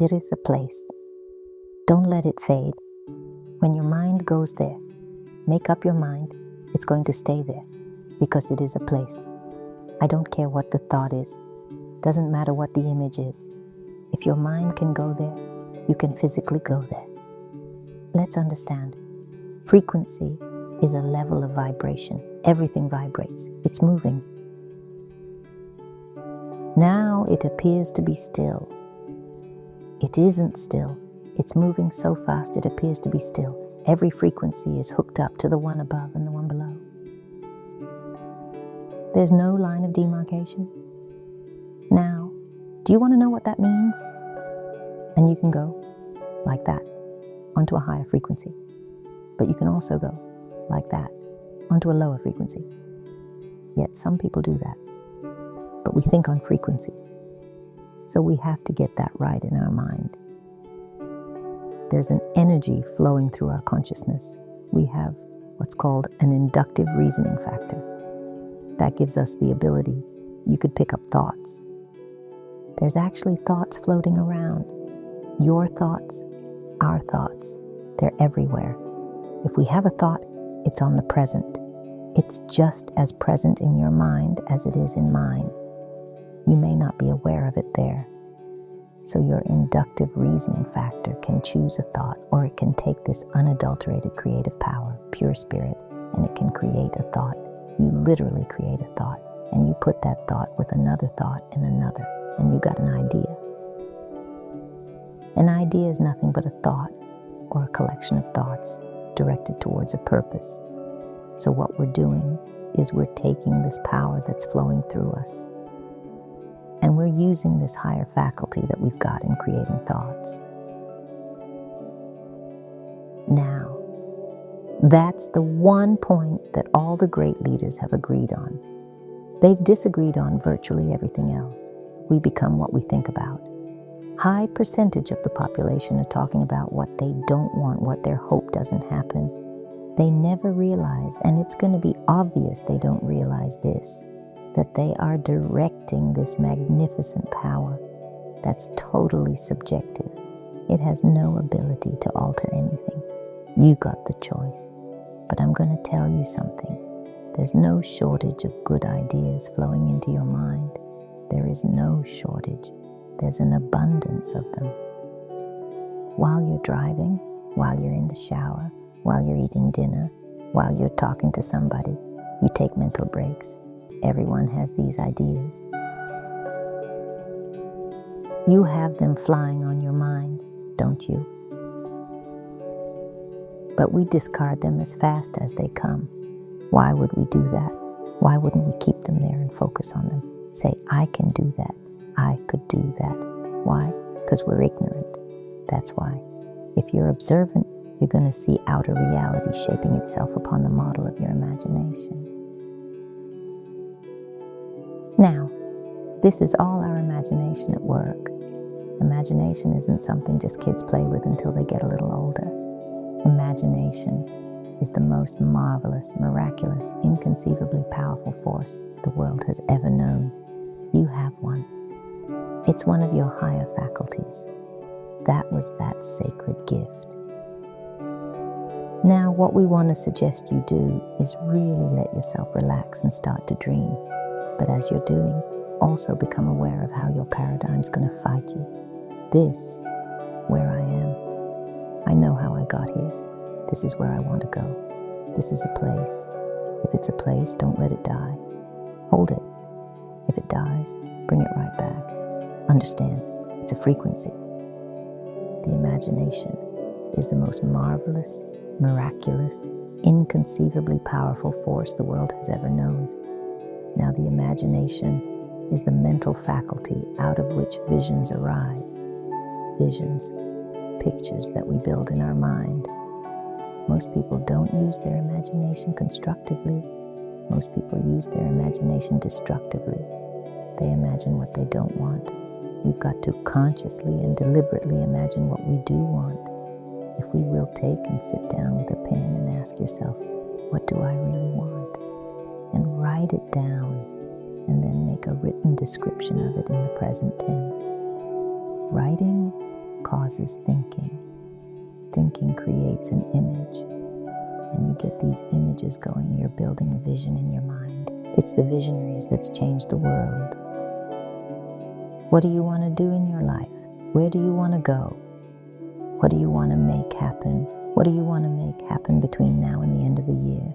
there is a place. Don't let it fade. When your mind goes there, make up your mind. It's going to stay there because it is a place. I don't care what the thought is. Doesn't matter what the image is. If your mind can go there, you can physically go there. Let's understand. Frequency is a level of vibration. Everything vibrates. It's moving. Now it appears to be still. It isn't still. It's moving so fast it appears to be still. Every frequency is hooked up to the one above and the one below. There's no line of demarcation. Now, do you want to know what that means? And you can go like that onto a higher frequency. But you can also go like that onto a lower frequency. Yet some people do that. But we think on frequencies. So we have to get that right in our mind. There's an energy flowing through our consciousness. We have what's called an inductive reasoning factor. That gives us the ability. You could pick up thoughts. There's actually thoughts floating around. Your thoughts, our thoughts, they're everywhere. If we have a thought, it's on the present. It's just as present in your mind as it is in mine. You may not be aware of it there. So your inductive reasoning factor can choose a thought, or it can take this unadulterated creative power, pure spirit, and it can create a thought. You literally create a thought, and you put that thought with another thought and another, and you got an idea. An idea is nothing but a thought or a collection of thoughts directed towards a purpose. So what we're doing is we're taking this power that's flowing through us, and we're using this higher faculty that we've got in creating thoughts. Now, that's the one point that all the great leaders have agreed on. They've disagreed on virtually everything else. We become what we think about. High percentage of the population are talking about what they don't want, what their hope doesn't happen. They never realize, and it's going to be obvious they don't realize this, that they are directing this magnificent power that's totally subjective. It has no ability to alter anything. You got the choice. But I'm going to tell you something. There's no shortage of good ideas flowing into your mind. There is no shortage. There's an abundance of them. While you're driving, while you're in the shower, while you're eating dinner, while you're talking to somebody, you take mental breaks. Everyone has these ideas. You have them flying on your mind, don't you? But we discard them as fast as they come. Why would we do that? Why wouldn't we keep them there and focus on them? Say, I can do that. I could do that. Why? Because we're ignorant. That's why. If you're observant, you're going to see outer reality shaping itself upon the model of your imagination. Now, this is all our imagination at work. Imagination isn't something just kids play with until they get a little older. Imagination is the most marvelous, miraculous, inconceivably powerful force the world has ever known. You have one. It's one of your higher faculties. That was that sacred gift. Now, what we want to suggest you do is really let yourself relax and start to dream. But as you're doing, also become aware of how your paradigm's going to fight you. This, where I am. I know how I got here. This is where I want to go. This is a place. If it's a place, don't let it die. Hold it. If it dies, bring it right back. Understand, it's a frequency. The imagination is the most marvelous, miraculous, inconceivably powerful force the world has ever known. Now, the imagination is the mental faculty out of which visions arise. Visions, pictures that we build in our mind. Most people don't use their imagination constructively. Most people use their imagination destructively. They imagine what they don't want. We've got to consciously and deliberately imagine what we do want. If we will take and sit down with a pen and ask yourself, what do I really want? And write it down, and then make a written description of it in the present tense. Writing causes thinking. Thinking creates an image, and you get these images going. You're building a vision in your mind. It's the visionaries that's changed the world. What do you want to do in your life? Where do you want to go? What do you want to make happen? What do you want to make happen between now and the end of the year?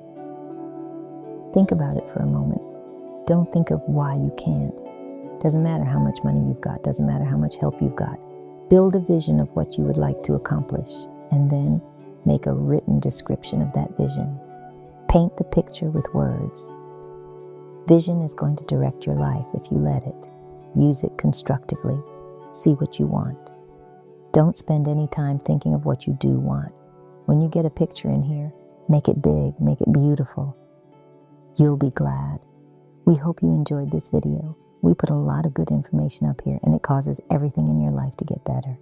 Think about it for a moment. Don't think of why you can't. Doesn't matter how much money you've got. Doesn't matter how much help you've got. Build a vision of what you would like to accomplish, and then make a written description of that vision. Paint the picture with words. Vision is going to direct your life if you let it. Use it constructively. See what you want. Don't spend any time thinking of what you do want. When you get a picture in here, make it big, make it beautiful. You'll be glad. We hope you enjoyed this video. We put a lot of good information up here, and it causes everything in your life to get better.